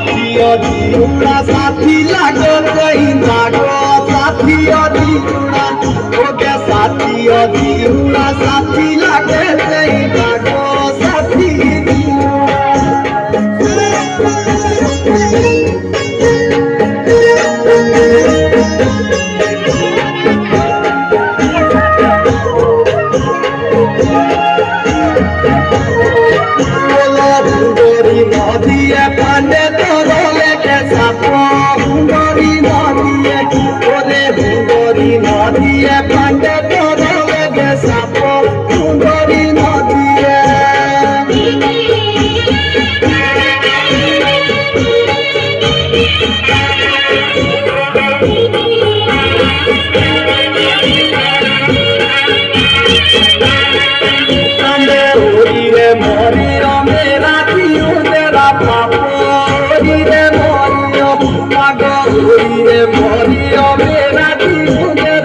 उड़ा साथी लागो कहीं लागो साथी अधी उड़ा ओके साथी अधी उड़ा साथी लागे कहीं लागो साथी नदिए पाने तो रोले के सापो हुंगरी नदिए ओरे हुंगरी नदिए पाने तो रोले के सापो हुंगरी नदिए कांदे ओरी रे मोरी रो मेरा दियो तेरा पापोरी रे मोरियो मेरा दियो